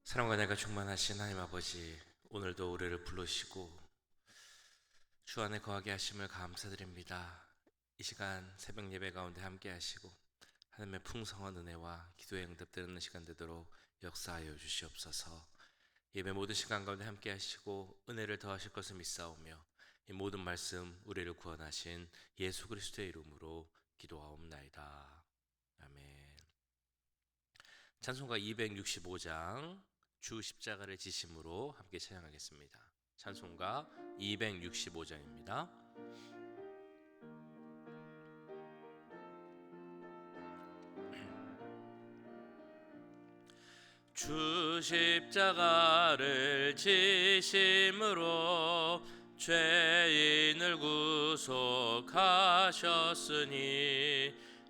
사랑과 내가 충만하신 하나님 아버지, 오늘도 우리를 부르시고 주 안에 거하게 하심을 감사드립니다. 이 시간 새벽 예배 가운데 함께 하시고 하나님의 풍성한 은혜와 기도의 응답되는 시간 되도록 역사하여 주시옵소서. 예배 모든 시간 가운데 함께 하시고 은혜를 더하실 것을 믿사오며 이 모든 말씀 우리를 구원하신 예수 그리스도의 이름으로 기도하옵나이다. 아멘. 찬송가 265장 주 십자가를 지심으로 함께 찬양하겠습니다. 찬송가 265장입니다. 주 십자가를 지심으로 죄인을 구속하셨으니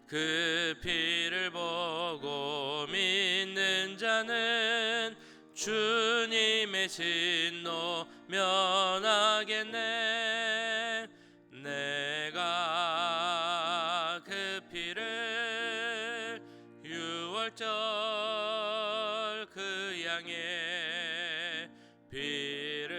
그 피를 보고 믿는 자는 주님의 진노 면하겠네. 내가 그 피를 유월절 그 양의 피를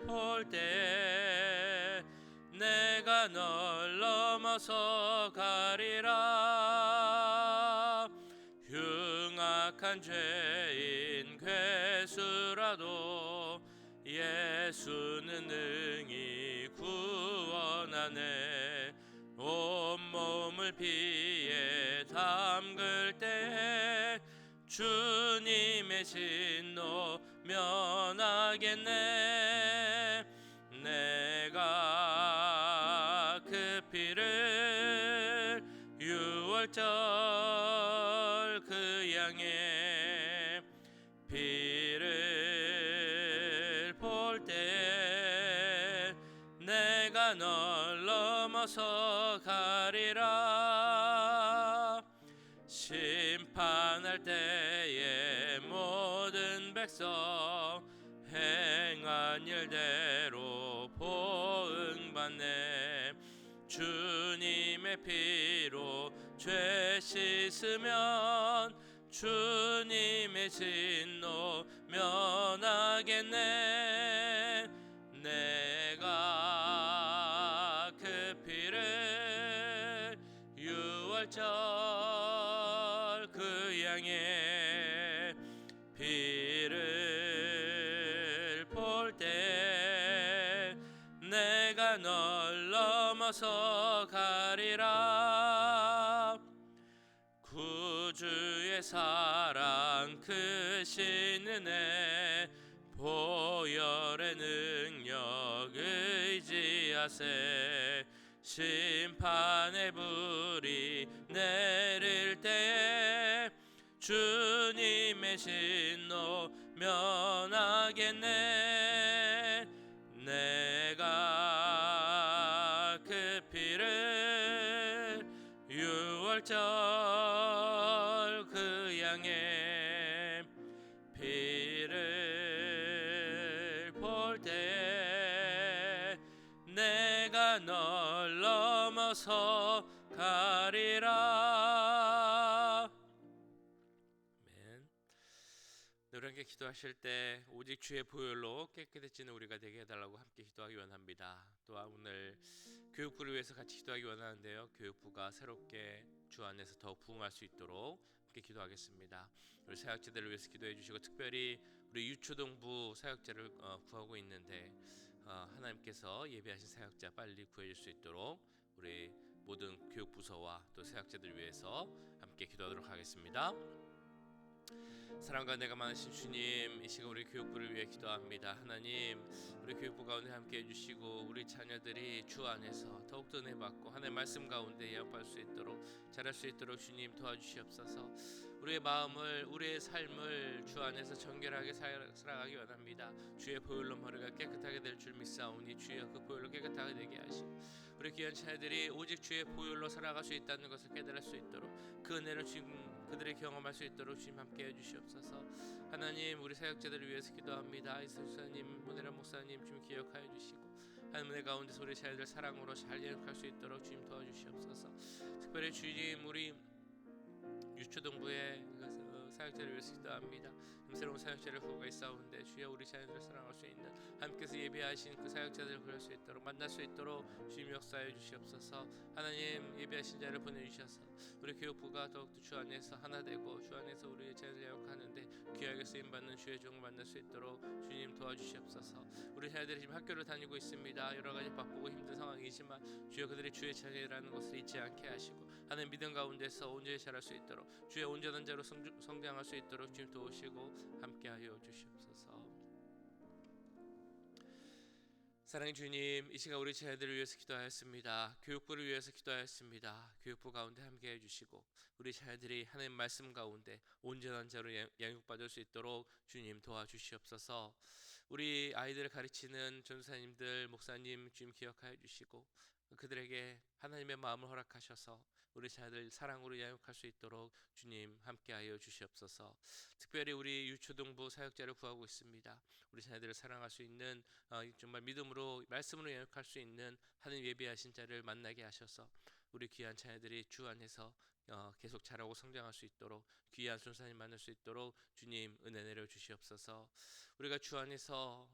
볼 때 내가 널 넘어서 가리라. 흉악한 죄인 괴수라도 예수는 능히 구원하네. 온몸을 피에 담글 때 주님의 진노 면하겠네. 내가 그 피를 유월절 그 양의 피를 볼 때 내가 널 넘어서 가리라. 심판할 때에 모든 백성 행한 일대로 보응받네. 주님의 피로 죄 씻으면 주님의 진노 면하겠네. 내가 그 피를 유월절 그 양의 피를 볼 때 내가 널 넘어서 가리라. 구주의 사랑 크신 은혜 보혈의 능력 의지하세. 심판의 불이 내릴 때에 주님의 진노 면하겠네. 내가 그 피를 유월절 그 양의 피를 볼 때 내가 널 넘어서 가리라. 아멘. 우리 함께 기도하실 때 오직 주의 보혈로 깨끗해지는 우리가 되게 해달라고 함께 기도하기 원합니다. 또한 오늘 교육부를 위해서 같이 기도하기 원하는데요, 교육부가 새롭게 주 안에서 더 부흥할 수 있도록 함께 기도하겠습니다. 우리 사역자들을 위해서 기도해 주시고, 특별히 우리 유초등부 사역자를 구하고 있는데 하나님께서 예배하신 사역자 빨리 구해줄 수 있도록 우리 모든 교육부서와 또 사역자들을 위해서 함께 기도하도록 하겠습니다. 사랑과 내가 많으신 주님, 이 시간 우리 교육부를 위해 기도합니다. 하나님, 우리 교육부 가운데 함께 해주시고 우리 자녀들이 주 안에서 더욱더 은혜 받고 하나님의 말씀 가운데 양육할 수 있도록, 자랄 수 있도록 주님 도와주시옵소서. 우리의 마음을, 우리의 삶을 주 안에서 정결하게 살아가기 원합니다. 주의 보혈로 머리가 깨끗하게 될 줄 믿사오니 주여 그 보혈로 깨끗하게 되게 하시고 우리 귀한 자녀들이 오직 주의 보혈로 살아갈 수 있다는 것을 깨달을 수 있도록, 그 은혜를 지금 그들이 경험할 수 있도록 주님 함께 해주시옵소서. 하나님, 우리 사역자들을 위해서 기도합니다. 이슬 목사님, 문혜라 목사님 주님 기억하여 주시고 하나님 은혜 가운데서 우리 자녀들 사랑으로 잘 양육할 수 있도록 주님 도와주시옵소서. 특별히 주님, 우리 유초등부의 사역자를 위해서 기도합니다. 새로운 사역자를 구하고 있사온데 주여 우리 자녀들을 사랑할 수 있는 하나님께서 예비하신 그 사역자들을 구할 수 있도록 만날 수 있도록 주님 역사해 주시옵소서. 하나님 예비하신 자를 보내주셔서 우리 교육부가 더욱더 주 안에서 하나 되고 주 안에서 우리의 자녀를 양육하는데 귀하게 쓰임받는 주의 종을 만날 수 있도록 주님 도와주시옵소서. 우리 자녀들이 지금 학교를 다니고 있습니다. 여러가지 바쁘고 힘든 상황이지만 주여 그들이 주의 자녀라는 것을 잊지 않게 하시고 하나님 믿음 가운데서 온전히 자랄 수 있도록 주의 온전한 자로 성장할 수 있도록 주님 도우시고 함께하여 주시옵소서. 사랑의 주님, 이 시간 우리 자녀들을 위해서 기도하였습니다. 교육부를 위해서 기도하였습니다. 교육부 가운데 함께해 주시고 우리 자녀들이 하나님 말씀 가운데 온전한 자로 양육받을 수 있도록 주님 도와주시옵소서. 우리 아이들을 가르치는 전사님들, 목사님 주님 기억하여 주시고 그들에게 하나님의 마음을 허락하셔서 우리 자녀들 사랑으로 양육할 수 있도록 주님 함께하여 주시옵소서. 특별히 우리 유초등부 사역자를 구하고 있습니다. 우리 자녀들을 사랑할 수 있는 정말 믿음으로 말씀으로 양육할 수 있는 하나님 예비하신 자를 만나게 하셔서 우리 귀한 자녀들이 주 안에서 계속 자라고 성장할 수 있도록 귀한 순사님 만날 수 있도록 주님 은혜 내려 주시옵소서. 우리가 주 안에서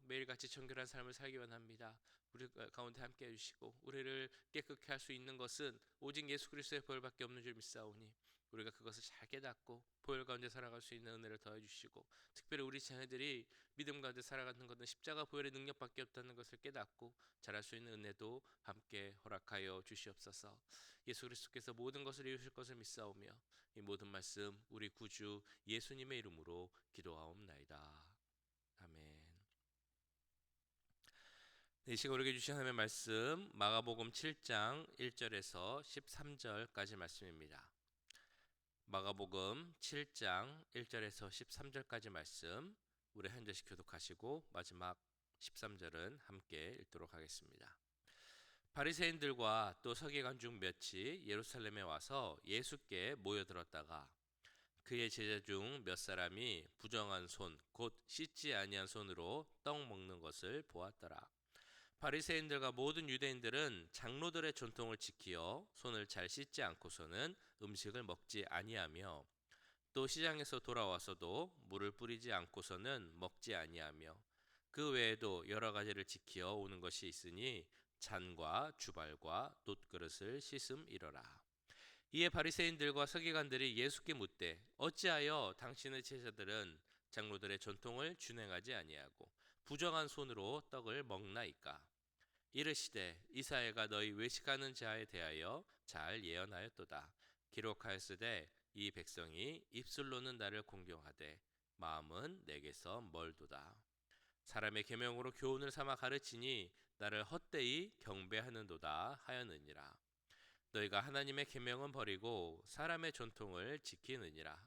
매일같이 정결한 삶을 살기 원합니다. 우리 가운데 함께 해주시고 우리를 깨끗게 할 수 있는 것은 오직 예수 그리스도의 보혈밖에 없는 줄 믿사오니 우리가 그것을 잘 깨닫고 보혈 가운데 살아갈 수 있는 은혜를 더해 주시고 특별히 우리 자녀들이 믿음 가운데 살아가는 것은 십자가 보혈의 능력밖에 없다는 것을 깨닫고 잘할 수 있는 은혜도 함께 허락하여 주시옵소서. 예수 그리스도께서 모든 것을 이루실 것을 믿사오며 이 모든 말씀 우리 구주 예수님의 이름으로 기도하옵나이다. 아멘. 이 시간 우리에게 주신 하나님의 말씀 마가복음 7장 1절에서 13절까지 말씀입니다. 마가복음 7장 1절에서 13절까지 말씀 우리 한 절씩 교독하시고 마지막 13절은 함께 읽도록 하겠습니다. 바리새인들과 또 서기관 중 몇이 예루살렘에 와서 예수께 모여들었다가 그의 제자 중 몇 사람이 부정한 손 곧 씻지 아니한 손으로 떡 먹는 것을 보았더라. 바리새인들과 모든 유대인들은 장로들의 전통을 지키어 손을 잘 씻지 않고서는 음식을 먹지 아니하며 또 시장에서 돌아와서도 물을 뿌리지 않고서는 먹지 아니하며 그 외에도 여러 가지를 지키어 오는 것이 있으니 잔과 주발과 놋그릇을 씻음이러라. 이에 바리새인들과 서기관들이 예수께 묻되 어찌하여 당신의 제자들은 장로들의 전통을 준행하지 아니하고 부정한 손으로 떡을 먹나이까? 이르시되 이사야가 너희 외식하는 자에 대하여 잘 예언하였도다. 기록하였으되 이 백성이 입술로는 나를 공경하되 마음은 내게서 멀도다. 사람의 계명으로 교훈을 삼아 가르치니 나를 헛되이 경배하는도다 하였느니라. 너희가 하나님의 계명은 버리고 사람의 전통을 지키느니라.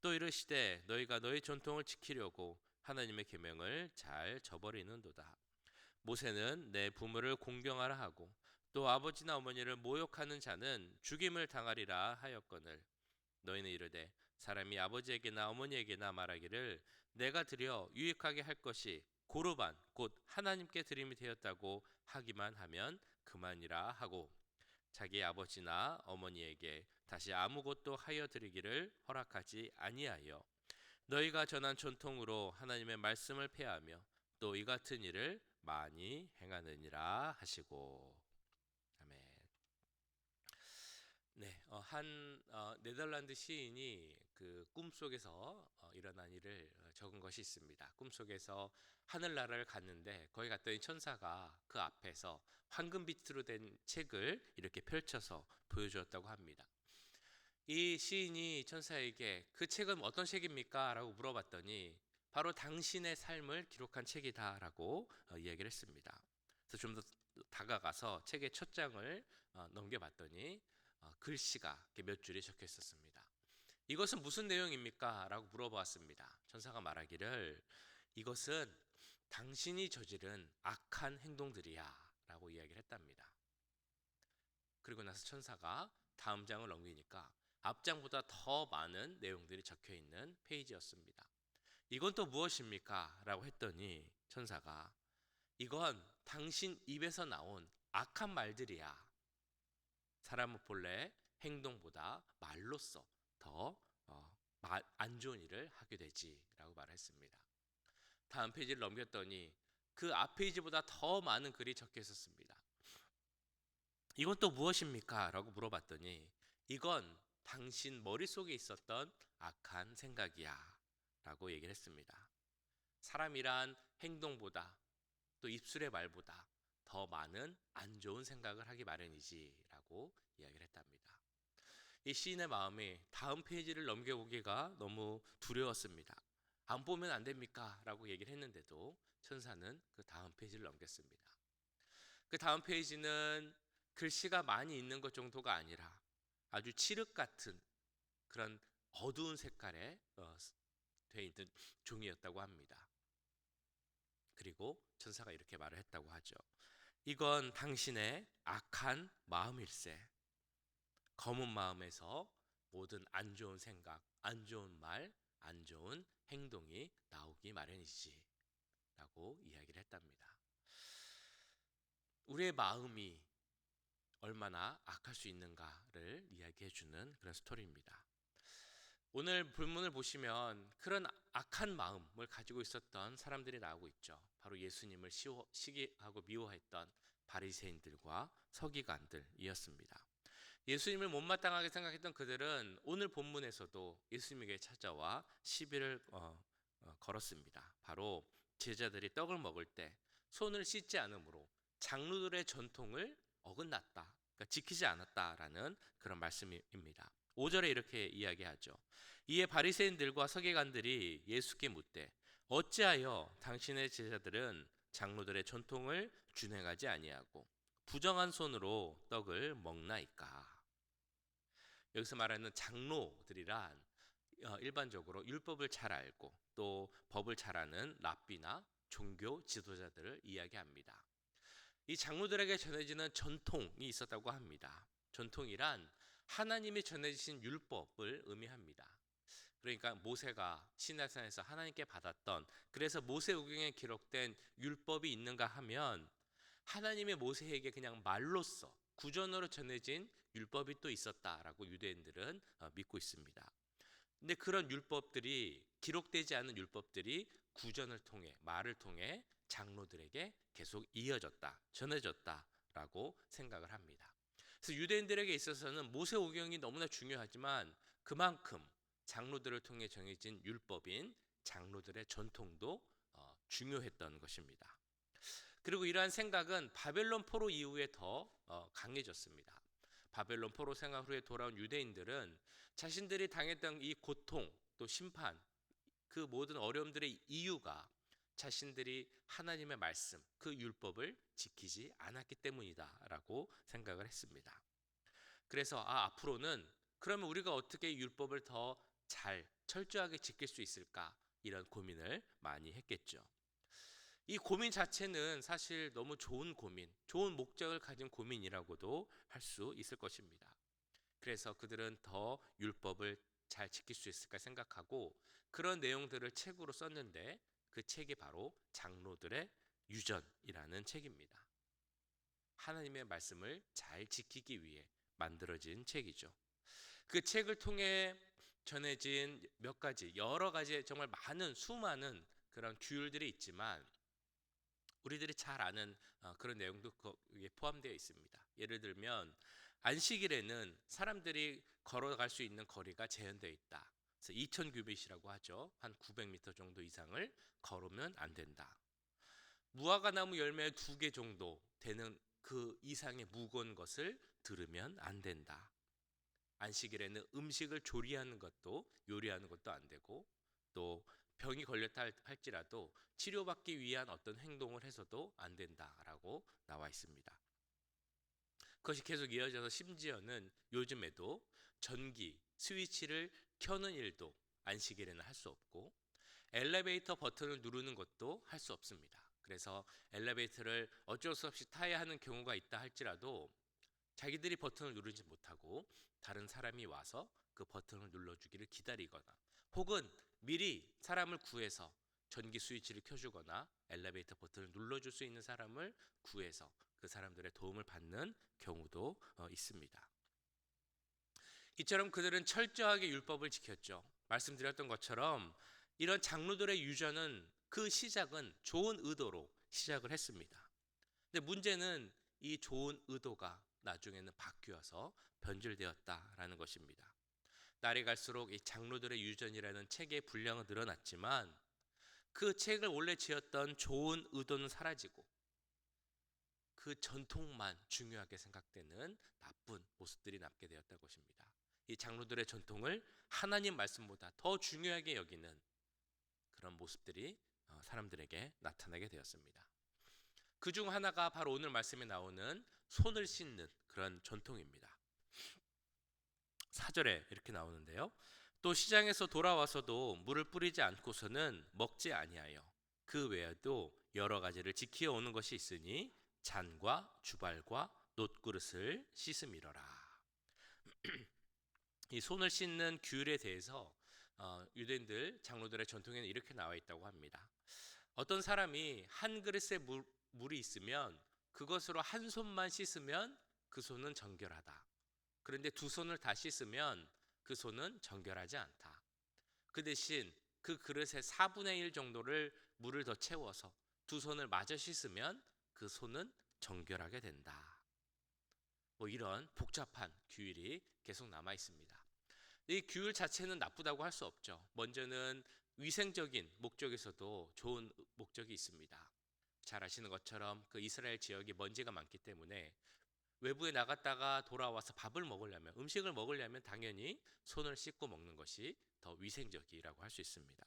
또 이르시되 너희가 너희 전통을 지키려고 하나님의 계명을 잘 저버리는도다. 모세는 내 부모를 공경하라 하고 또 아버지나 어머니를 모욕하는 자는 죽임을 당하리라 하였거늘 너희는 이르되 사람이 아버지에게나 어머니에게나 말하기를 내가 드려 유익하게 할 것이 고르반 곧 하나님께 드림이 되었다고 하기만 하면 그만이라 하고 자기 아버지나 어머니에게 다시 아무것도 하여 드리기를 허락하지 아니하여 너희가 전한 전통으로 하나님의 말씀을 폐하며 또 이 같은 일을 많이 행하느니라 하시고 아멘. 네, 한 네덜란드 시인이 그 꿈속에서 일어난 일을 적은 것이 있습니다. 꿈속에서 하늘나라를 갔는데 거기 갔더니 천사가 그 앞에서 황금빛으로 된 책을 이렇게 펼쳐서 보여주었다고 합니다. 이 시인이 천사에게 그 책은 어떤 책입니까? 라고 물어봤더니 바로 당신의 삶을 기록한 책이다라고 이야기를 했습니다. 그래서 좀 더 다가가서 책의 첫 장을 넘겨봤더니 글씨가 몇 줄이 적혀 있었습니다. 이것은 무슨 내용입니까? 라고 물어보았습니다. 천사가 말하기를 이것은 당신이 저지른 악한 행동들이야 라고 이야기를 했답니다. 그리고 나서 천사가 다음 장을 넘기니까 앞장보다 더 많은 내용들이 적혀 있는 페이지였습니다. 이건 또 무엇입니까? 라고 했더니 천사가 이건 당신 입에서 나온 악한 말들이야. 사람은 본래 행동보다 말로써 더 안 좋은 일을 하게 되지라고 말했습니다. 다음 페이지를 넘겼더니 그 앞 페이지보다 더 많은 글이 적혀 있었습니다. 이건 또 무엇입니까? 라고 물어봤더니 이건 당신 머릿속에 있었던 악한 생각이야 라고 얘기를 했습니다. 사람이란 행동보다 또 입술의 말보다 더 많은 안 좋은 생각을 하기 마련이지 라고 이야기를 했답니다. 이 시인의 마음이 다음 페이지를 넘겨보기가 너무 두려웠습니다. 안 보면 안 됩니까? 라고 얘기를 했는데도 천사는 그 다음 페이지를 넘겼습니다. 그 다음 페이지는 글씨가 많이 있는 것 정도가 아니라 아주 칠흑 같은 그런 어두운 색깔의 되어 있는 종이였다고 합니다. 그리고 천사가 이렇게 말을 했다고 하죠. 이건 당신의 악한 마음일세. 검은 마음에서 모든 안 좋은 생각, 안 좋은 말, 안 좋은 행동이 나오기 마련이지 라고 이야기를 했답니다. 우리의 마음이 얼마나 악할 수 있는가를 이야기해주는 그런 스토리입니다. 오늘 본문을 보시면 그런 악한 마음을 가지고 있었던 사람들이 나오고 있죠. 바로 예수님을 시기하고 미워했던 바리새인들과 서기관들이었습니다. 예수님을 못마땅하게 생각했던 그들은 오늘 본문에서도 예수님에게 찾아와 시비를 걸었습니다. 바로 제자들이 떡을 먹을 때 손을 씻지 않으므로 장로들의 전통을 어긋났다, 그러니까 지키지 않았다라는 그런 말씀입니다. 5절에 이렇게 이야기하죠. 이에 바리새인들과 서기관들이 예수께 묻되 어찌하여 당신의 제자들은 장로들의 전통을 준행하지 아니하고 부정한 손으로 떡을 먹나이까? 여기서 말하는 장로들이란 일반적으로 율법을 잘 알고 또 법을 잘 아는 랍비나 종교 지도자들을 이야기합니다. 이 장로들에게 전해지는 전통이 있었다고 합니다. 전통이란 하나님이 전해주신 율법을 의미합니다. 그러니까 모세가 시내산에서 하나님께 받았던, 그래서 모세오경에 기록된 율법이 있는가 하면 하나님의 모세에게 그냥 말로써 구전으로 전해진 율법이 또 있었다라고 유대인들은 믿고 있습니다. 근데 그런 율법들이, 기록되지 않은 율법들이 구전을 통해, 말을 통해 장로들에게 계속 이어졌다, 전해졌다라고 생각을 합니다. 그래서 유대인들에게 있어서는 모세오경이 너무나 중요하지만 그만큼 장로들을 통해 정해진 율법인 장로들의 전통도 중요했던 것입니다. 그리고 이러한 생각은 바벨론 포로 이후에 더 강해졌습니다. 바벨론 포로 생활 후에 돌아온 유대인들은 자신들이 당했던 이 고통 또 심판, 그 모든 어려움들의 이유가 자신들이 하나님의 말씀, 그 율법을 지키지 않았기 때문이다라고 생각을 했습니다. 그래서 앞으로는 그러면 우리가 어떻게 율법을 더 잘 철저하게 지킬 수 있을까, 이런 고민을 많이 했겠죠. 이 고민 자체는 사실 너무 좋은 고민, 좋은 목적을 가진 고민이라고도 할 수 있을 것입니다. 그래서 그들은 더 율법을 잘 지킬 수 있을까 생각하고 그런 내용들을 책으로 썼는데 그 책이 바로 장로들의 유전이라는 책입니다. 하나님의 말씀을 잘 지키기 위해 만들어진 책이죠. 그 책을 통해 전해진 몇 가지, 여러 가지 정말 많은 수많은 그런 규율들이 있지만 우리들이 잘 아는 그런 내용도 거기에 포함되어 있습니다. 예를 들면 안식일에는 사람들이 걸어갈 수 있는 거리가 제한되어 있다. 그래서 2000규빗이라고 하죠. 한 900m 정도 이상을 걸으면 안 된다. 무화과 나무 열매 2개 정도 되는 그 이상의 무거운 것을 들으면 안 된다. 안식일에는 음식을 조리하는 것도, 요리하는 것도 안 되고, 또 병이 걸렸다 할지라도 치료받기 위한 어떤 행동을 해서도 안 된다라고 나와 있습니다. 그것이 계속 이어져서 심지어는 요즘에도 전기 스위치를 켜는 일도 안식일에는 할 수 없고 엘리베이터 버튼을 누르는 것도 할 수 없습니다. 그래서 엘리베이터를 어쩔 수 없이 타야 하는 경우가 있다 할지라도 자기들이 버튼을 누르지 못하고 다른 사람이 와서 그 버튼을 눌러주기를 기다리거나 혹은 미리 사람을 구해서 전기 스위치를 켜주거나 엘리베이터 버튼을 눌러줄 수 있는 사람을 구해서 그 사람들의 도움을 받는 경우도 있습니다. 이처럼 그들은 철저하게 율법을 지켰죠. 말씀드렸던 것처럼 이런 장로들의 유전은 그 시작은 좋은 의도로 시작을 했습니다. 근데 문제는 이 좋은 의도가 나중에는 바뀌어서 변질되었다라는 것입니다. 날이 갈수록 이 장로들의 유전이라는 책의 분량은 늘어났지만 그 책을 원래 지었던 좋은 의도는 사라지고 그 전통만 중요하게 생각되는 나쁜 모습들이 남게 되었다는 것입니다. 이 장로들의 전통을 하나님 말씀보다 더 중요하게 여기는 그런 모습들이 사람들에게 나타나게 되었습니다. 그 중 하나가 바로 오늘 말씀에 나오는 손을 씻는 그런 전통입니다. 4절에 이렇게 나오는데요. 또 시장에서 돌아와서도 물을 뿌리지 않고서는 먹지 아니하여 그 외에도 여러 가지를 지키어 오는 것이 있으니 잔과 주발과 놋그릇을 씻음이러라. 이 손을 씻는 규율에 대해서 유대인들 장로들의 전통에는 이렇게 나와 있다고 합니다. 어떤 사람이 한 그릇에 물이 있으면 그것으로 한 손만 씻으면 그 손은 정결하다. 그런데 두 손을 다 씻으면 그 손은 정결하지 않다. 그 대신 그 그릇의 4분의 1 정도를 물을 더 채워서 두 손을 마저 씻으면 그 손은 정결하게 된다. 이런 복잡한 규율이 계속 남아 있습니다. 이 규율 자체는 나쁘다고 할 수 없죠. 먼저는 위생적인 목적에서도 좋은 목적이 있습니다. 잘 아시는 것처럼 그 이스라엘 지역이 먼지가 많기 때문에 외부에 나갔다가 돌아와서 밥을 먹으려면, 음식을 먹으려면 당연히 손을 씻고 먹는 것이 더 위생적이라고 할 수 있습니다.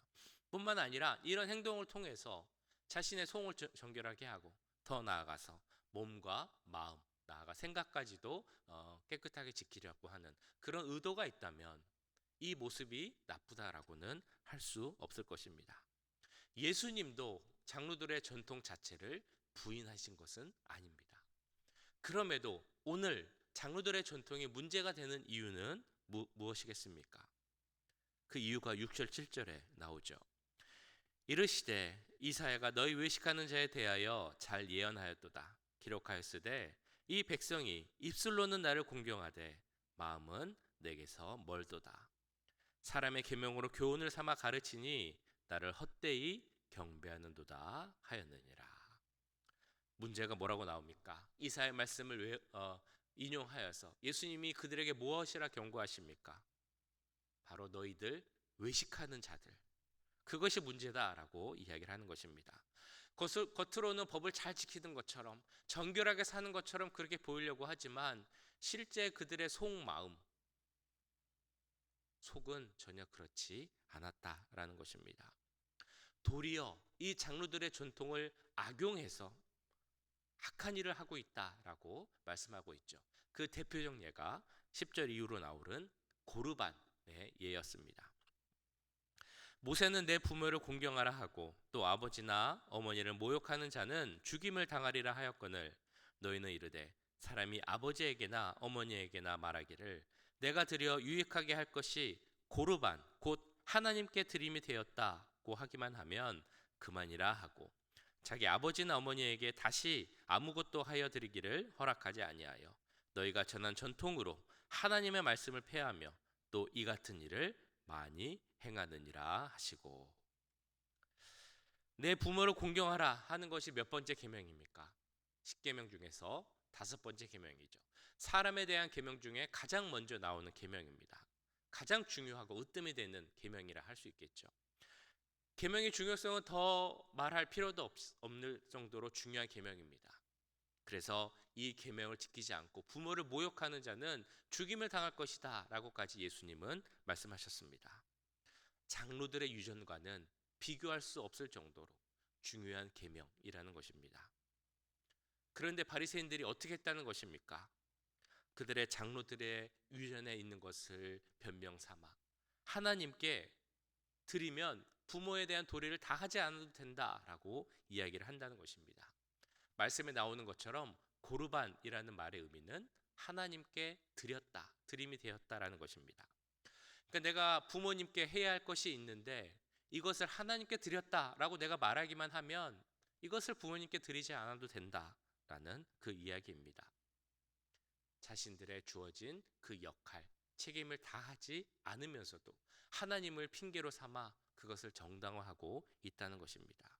뿐만 아니라 이런 행동을 통해서 자신의 속을 정결하게 하고 더 나아가서 몸과 마음, 나아가 생각까지도 깨끗하게 지키려고 하는 그런 의도가 있다면 이 모습이 나쁘다라고는 할 수 없을 것입니다. 예수님도 장로들의 전통 자체를 부인하신 것은 아닙니다. 그럼에도 오늘 장로들의 전통이 문제가 되는 이유는 무엇이겠습니까? 그 이유가 6절 7절에 나오죠. 이르시되 이사야가 너희 외식하는 자에 대하여 잘 예언하였도다. 기록하였으되 이 백성이 입술로는 나를 공경하되 마음은 내게서 멀도다. 사람의 계명으로 교훈을 삼아 가르치니 나를 헛되이 경배하는도다 하였느니라. 문제가 뭐라고 나옵니까? 이사야의 말씀을 인용하여서 예수님이 그들에게 무엇이라 경고하십니까? 바로 너희들 외식하는 자들, 그것이 문제다라고 이야기를 하는 것입니다. 겉으로는 법을 잘 지키는 것처럼 정결하게 사는 것처럼 그렇게 보이려고 하지만 실제 그들의 속마음, 속은 전혀 그렇지 않았다라는 것입니다. 도리어 이 장로들의 전통을 악용해서 악한 일을 하고 있다라고 말씀하고 있죠. 그 대표적 예가 10절 이후로 나오는 고르반의 예였습니다. 모세는 내 부모를 공경하라 하고 또 아버지나 어머니를 모욕하는 자는 죽임을 당하리라 하였거늘 너희는 이르되 사람이 아버지에게나 어머니에게나 말하기를 내가 드려 유익하게 할 것이 고르반 곧 하나님께 드림이 되었다고 하기만 하면 그만이라 하고 자기 아버지나 어머니에게 다시 아무것도 하여 드리기를 허락하지 아니하여 너희가 전한 전통으로 하나님의 말씀을 폐하며 또 이 같은 일을 많이 행하느니라 하시고. 내 부모를 공경하라 하는 것이 몇 번째 계명입니까? 10계명 중에서 5번째 계명이죠. 사람에 대한 계명 중에 가장 먼저 나오는 계명입니다. 가장 중요하고 으뜸이 되는 계명이라 할 수 있겠죠. 계명의 중요성은 더 말할 필요도 없는 정도로 중요한 계명입니다. 그래서 이 계명을 지키지 않고 부모를 모욕하는 자는 죽임을 당할 것이다 라고까지 예수님은 말씀하셨습니다. 장로들의 유전과는 비교할 수 없을 정도로 중요한 계명이라는 것입니다. 그런데 바리새인들이 어떻게 했다는 것입니까? 그들의 장로들의 유전에 있는 것을 변명 삼아 하나님께 드리면 부모에 대한 도리를 다 하지 않아도 된다라고 이야기를 한다는 것입니다. 말씀에 나오는 것처럼 고르반이라는 말의 의미는 하나님께 드렸다, 드림이 되었다라는 것입니다. 그러니까 내가 부모님께 해야 할 것이 있는데 이것을 하나님께 드렸다라고 내가 말하기만 하면 이것을 부모님께 드리지 않아도 된다라는 그 이야기입니다. 자신들의 주어진 그 역할, 책임을 다하지 않으면서도 하나님을 핑계로 삼아 그것을 정당화하고 있다는 것입니다.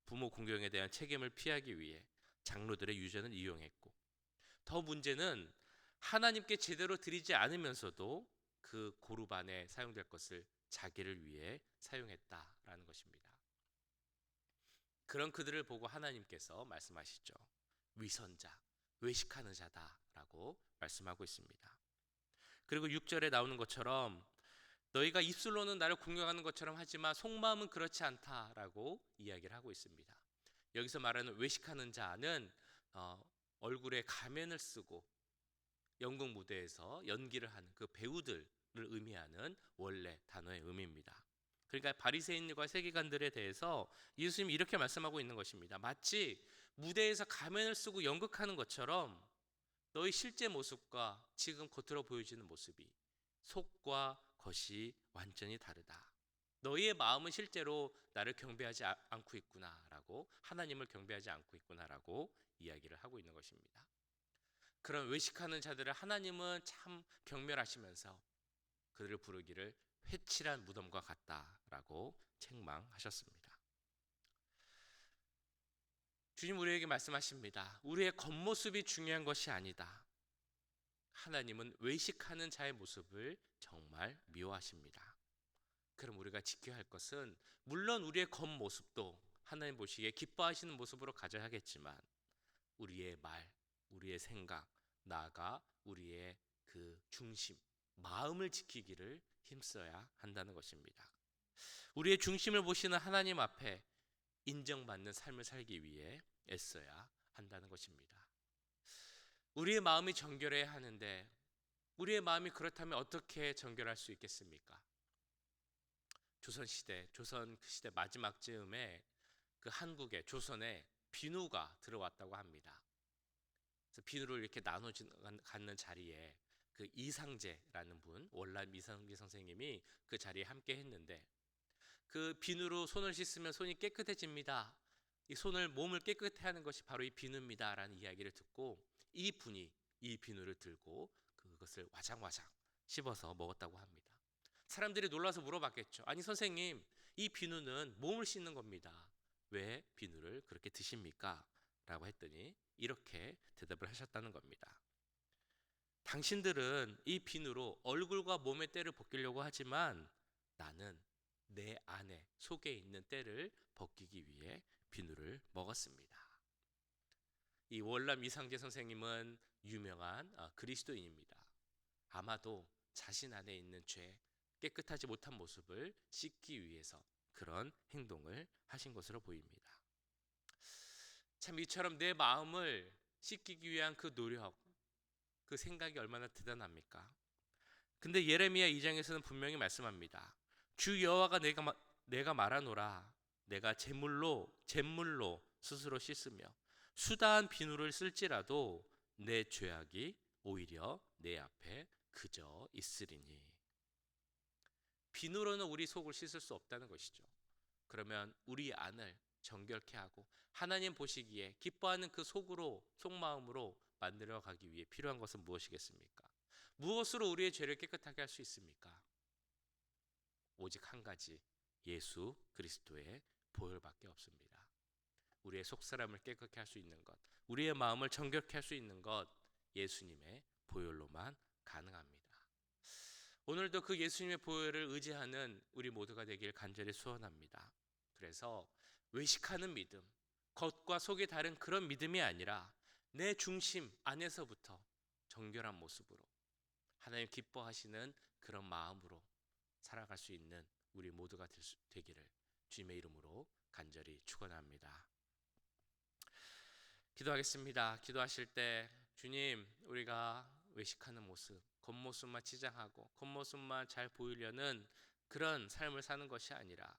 부모 공경에 대한 책임을 피하기 위해 장로들의 유전을 이용했고, 더 문제는 하나님께 제대로 드리지 않으면서도 그 고르반에 사용될 것을 자기를 위해 사용했다라는 것입니다. 그런 그들을 보고 하나님께서 말씀하시죠. 위선자, 외식하는 자다라고 말씀하고 있습니다. 그리고 6절에 나오는 것처럼 너희가 입술로는 나를 공경하는 것처럼 하지만 속마음은 그렇지 않다라고 이야기를 하고 있습니다. 여기서 말하는 외식하는 자는 얼굴에 가면을 쓰고 연극 무대에서 연기를 하는 그 배우들을 의미하는 원래 단어의 의미입니다. 그러니까 바리새인과 세계관들에 대해서 예수님이 이렇게 말씀하고 있는 것입니다. 마치 무대에서 가면을 쓰고 연극하는 것처럼 너희 실제 모습과 지금 겉으로 보여지는 모습이 속과 겉이 완전히 다르다. 너희의 마음은 실제로 나를 경배하지 않고 있구나라고, 하나님을 경배하지 않고 있구나라고 이야기를 하고 있는 것입니다. 그런 외식하는 자들을 하나님은 참 경멸하시면서 그들을 부르기를 회칠한 무덤과 같다라고 책망하셨습니다. 주님 우리에게 말씀하십니다. 우리의 겉모습이 중요한 것이 아니다. 하나님은 외식하는 자의 모습을 정말 미워하십니다. 그럼 우리가 지켜야 할 것은 물론 우리의 겉모습도 하나님 보시기에 기뻐하시는 모습으로 가져야겠지만 우리의 말, 우리의 생각, 나아가 우리의 그 중심, 마음을 지키기를 힘써야 한다는 것입니다. 우리의 중심을 보시는 하나님 앞에 인정받는 삶을 살기 위해 애써야 한다는 것입니다. 우리의 마음이 정결해야 하는데 우리의 마음이 그렇다면 어떻게 정결할 수 있겠습니까? 조선 그 시대 마지막 즈음에 그 한국에 조선에 비누가 들어왔다고 합니다. 그래서 비누를 이렇게 나눠 갖는 자리에 그 이상제라는 분, 월남 이상제 선생님이 그 자리에 함께 했는데 그 비누로 손을 씻으면 손이 깨끗해집니다. 이 손을 몸을 깨끗해 하는 것이 바로 이 비누입니다라는 이야기를 듣고 이 분이 이 비누를 들고 그것을 와장와장 씹어서 먹었다고 합니다. 사람들이 놀라서 물어봤겠죠. 아니 선생님, 이 비누는 몸을 씻는 겁니다. 왜 비누를 그렇게 드십니까? 라고 했더니 이렇게 대답을 하셨다는 겁니다. 당신들은 이 비누로 얼굴과 몸의 때를 벗기려고 하지만 나는 내 안에 속에 있는 때를 벗기기 위해 비누를 먹었습니다. 이 월남 이상제 선생님은 유명한 그리스도인입니다. 아마도 자신 안에 있는 죄, 깨끗하지 못한 모습을 씻기 위해서 그런 행동을 하신 것으로 보입니다. 참 이처럼 내 마음을 씻기기 위한 그 노력, 그 생각이 얼마나 대단합니까? 근데 예레미야 2장에서는 분명히 말씀합니다. 주 여호와가 내가 말하노라. 내가 제물로 스스로 씻으며 수다한 비누를 쓸지라도 내 죄악이 오히려 내 앞에 그저 있으리니. 비누로는 우리 속을 씻을 수 없다는 것이죠. 그러면 우리 안을 정결케 하고 하나님 보시기에 기뻐하는 그 속마음으로 만들어 가기 위해 필요한 것은 무엇이겠습니까? 무엇으로 우리의 죄를 깨끗하게 할 수 있습니까? 오직 한 가지, 예수 그리스도의 보혈밖에 없습니다. 우리의 속사람을 깨끗게 할 수 있는 것, 우리의 마음을 정결케 할 수 있는 것, 예수님의 보혈로만 가능합니다. 오늘도 그 예수님의 보혈을 의지하는 우리 모두가 되길 간절히 소원합니다. 그래서 외식하는 믿음, 겉과 속이 다른 그런 믿음이 아니라 내 중심 안에서부터 정결한 모습으로 하나님 기뻐하시는 그런 마음으로 살아갈 수 있는 우리 모두가 되기를 주님의 이름으로 간절히 축원합니다. 기도하겠습니다. 기도하실 때 주님, 우리가 외식하는 모습, 겉모습만 치장하고 겉모습만 잘 보이려는 그런 삶을 사는 것이 아니라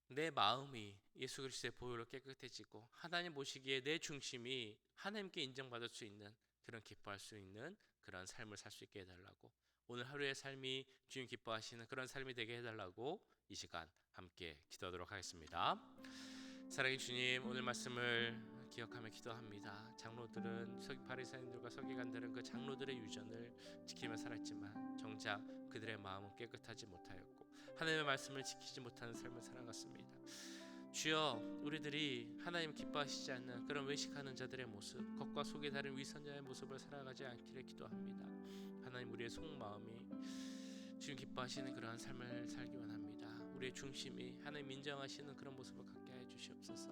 내 마음이 예수 그리스도의 보혈로 깨끗해지고 하나님 보시기에 내 중심이 하나님께 인정받을 수 있는 그런 기뻐할 수 있는 그런 삶을 살 수 있게 해달라고, 오늘 하루의 삶이 주님 기뻐하시는 그런 삶이 되게 해달라고 이 시간 함께 기도하도록 하겠습니다. 사랑의 주님, 오늘 말씀을 기억하며 기도합니다. 장로들은 바리새인들과 서기관들은 그 장로들의 유전을 지키며 살았지만 정작 그들의 마음은 깨끗하지 못하였고 하나님의 말씀을 지키지 못하는 삶을 살아갔습니다. 주여, 우리들이 하나님 기뻐하시지 않는 그런 외식하는 자들의 모습, 겉과 속이 다른 위선자의 모습을 살아가지 않기를 기도합니다. 하나님, 우리의 속마음이 주님 기뻐하시는 그러한 삶을 살기 원합니다. 우리의 중심이 하나님 인정하시는 그런 모습을 갖게 해 주시옵소서.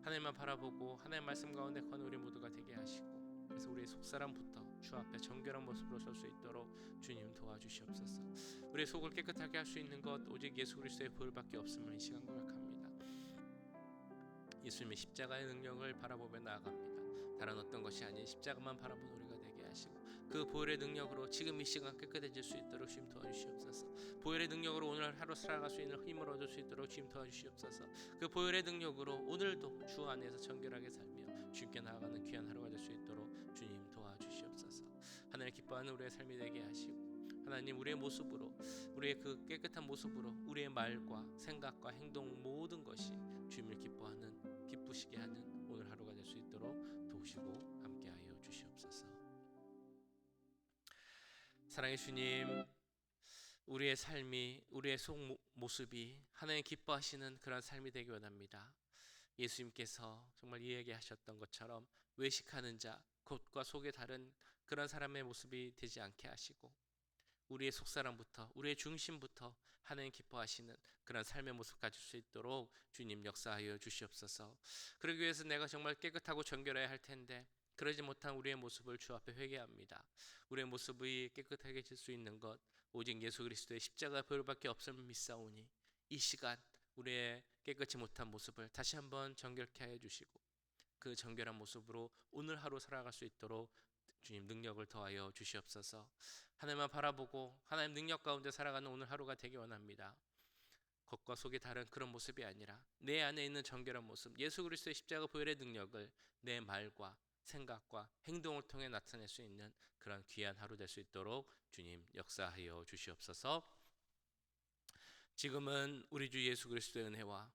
하나님만 바라보고 하나님 말씀 가운데 거는 우리 모두가 되게 하시고, 그래서 우리의 속사람부터 주 앞에 정결한 모습으로 설 수 있도록 주님 도와주시옵소서. 우리의 속을 깨끗하게 할 수 있는 것 오직 예수 그리스도의 보혈밖에 없음을 이 시간 고백합니다. 예수님의 십자가의 능력을 바라보며 나아갑니다. 다른 어떤 것이 아닌 십자가만 바라보는 우리가 되게 하시고 그 보혈의 능력으로 지금 이 시간 깨끗해질 수 있도록 주님 도와주시옵소서. 보혈의 능력으로 오늘 하루 살아갈 수 있는 힘을 얻을 수 있도록 주님 도와주시옵소서. 그 보혈의 능력으로 오늘도 주 안에서 정결하게 살며 주님께 나아가는 귀한 하루가 될 수 있도록 주님 도와주시옵소서. 하나님 기뻐하는 우리의 삶이 되게 하시고 하나님 우리의 모습으로 우리의 그 깨끗한 모습으로 우리의 말과 생각과 행동 모든 것이 주님을 기쁘시게 하는 오늘 하루가 될 수 있도록 도우시고 함께하여 주시옵소서. 사랑의 주님, 우리의 삶이 우리의 속 모습이 하나님 기뻐하시는 그런 삶이 되기 원합니다. 예수님께서 정말 이야기하셨던 것처럼 외식하는 자, 겉과 속이 다른 그런 사람의 모습이 되지 않게 하시고 우리의 속사람부터 우리의 중심부터 하나님 기뻐하시는 그런 삶의 모습 가질 수 있도록 주님 역사하여 주시옵소서. 그러기 위해서 내가 정말 깨끗하고 정결해야 할 텐데 그러지 못한 우리의 모습을 주 앞에 회개합니다. 우리의 모습이 깨끗하게 질 수 있는 것 오직 예수 그리스도의 십자가 보혈밖에 없음을 믿사오니 이 시간 우리의 깨끗이 못한 모습을 다시 한번 정결케 하여 주시고 그 정결한 모습으로 오늘 하루 살아갈 수 있도록 주님 능력을 더하여 주시옵소서. 하나님만 바라보고 하나님 능력 가운데 살아가는 오늘 하루가 되기 원합니다. 겉과 속이 다른 그런 모습이 아니라 내 안에 있는 정결한 모습, 예수 그리스도의 십자가 보혈의 능력을 내 말과 생각과 행동을 통해 나타낼 수 있는 그런 귀한 하루 될 수 있도록 주님 역사하여 주시옵소서. 지금은 우리 주 예수 그리스도의 은혜와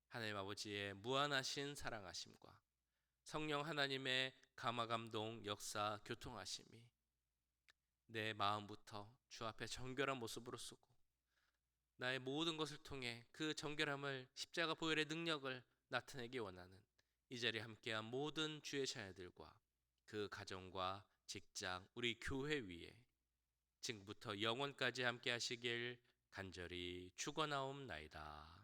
하나님 아버지의 무한하신 사랑하심과 성령 하나님의 감화감동 역사 교통하심이 내 마음부터 주 앞에 정결한 모습으로 쓰고 나의 모든 것을 통해 그 정결함을 십자가 보혈의 능력을 나타내기 원하는 이 자리에 함께한 모든 주의 자녀들과 그 가정과 직장 우리 교회 위에 지금부터 영원까지 함께 하시길 간절히 축원하옵나이다.